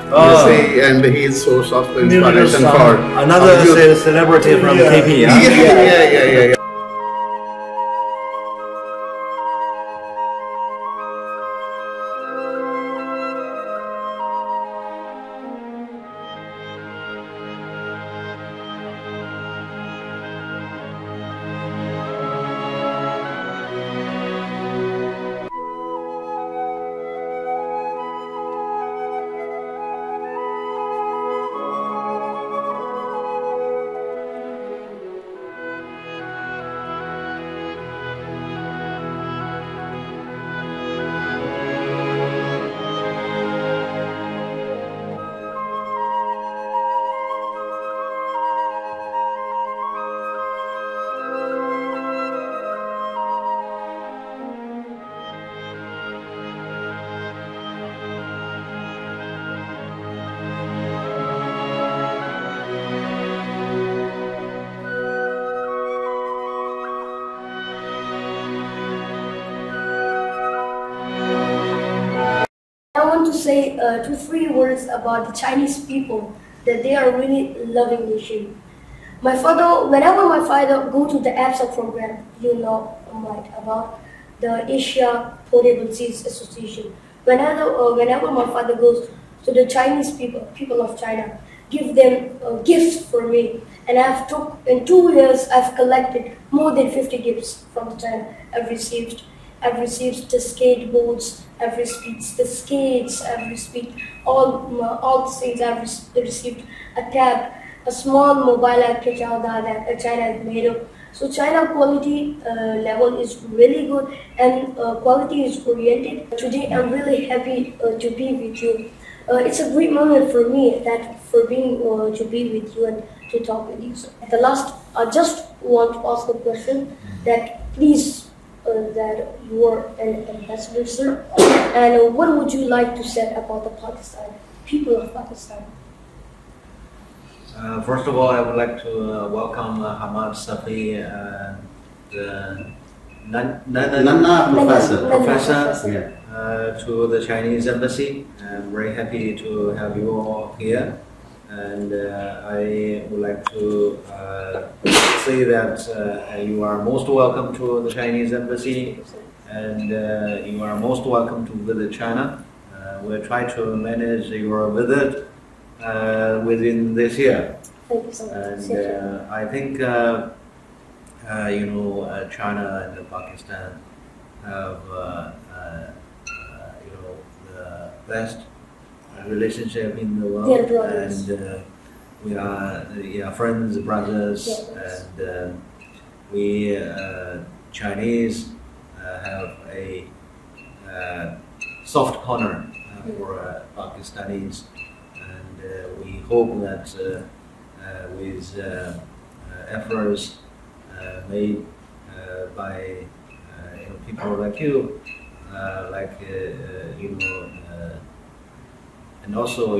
You see, and he's source of inspiration for another celebrity from KP. Yeah. I want to say 2-3 words about the Chinese people, that they are really loving nation. Whenever my father go to the APSA program, you know might about the Asia Potable Seeds Association. Whenever my father goes to the Chinese people of China, give them gifts for me, and in 2 years I've collected more than 50 gifts from China. I've received the skateboards, I've received the skates, I've received all the things. I've received a tab, a small mobile app that China has made up. So China quality level is really good, and quality is oriented. Today I'm really happy to be with you. It's a great moment for me for being to be with you and to talk with you. So at the last, I just want to ask a question that please. That you are an ambassador, sir, and what would you like to say about the people of Pakistan? First of all, I would like to welcome Hammad Safi, the Nana professor, to the Chinese embassy. I'm very happy to have you all here, and I would like to say that you are most welcome to the Chinese embassy, and you are most welcome to visit China. We'll try to manage your visit within this year. Thank you so much. And I think China and Pakistan have the best relationship in the world, and we are friends, brothers, and we Chinese have a soft corner for Pakistanis, and we hope that with efforts made by people like you, and also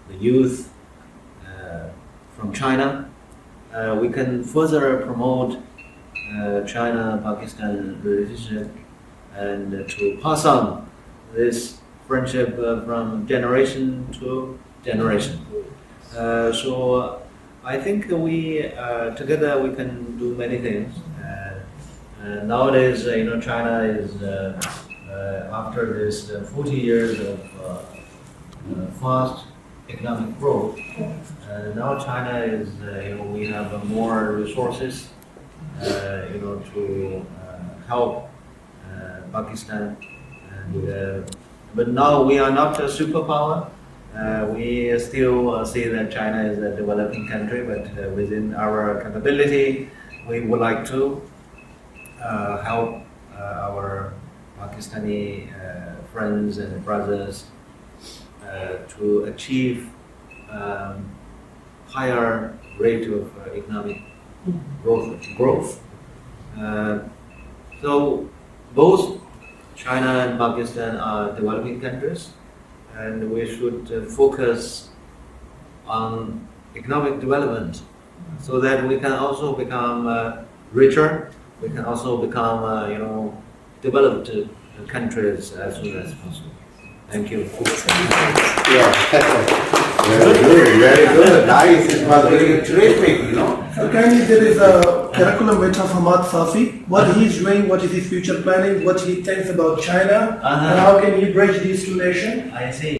the youth from China, we can further promote China-Pakistan relationship and to pass on this friendship from generation to generation. So I think we together we can do many things. Nowadays, China is after this 40 years of fast economic growth. Now China is, we have more resources, to help Pakistan. But now we are not a superpower. We still see that China is a developing country, but within our capability, we would like to help our Pakistani friends and brothers to achieve higher rate of economic growth. So both China and Pakistan are developing countries, and we should focus on economic development so that we can also become richer. We can also become, developed countries as soon as possible. Thank you. Yeah. Very good. Nice. It was very terrific, you know. So kindly, there is a curriculum bit of Hammad Safi. What he's doing, what is his future planning, what he thinks about China, and how can he bridge these two nations. I see.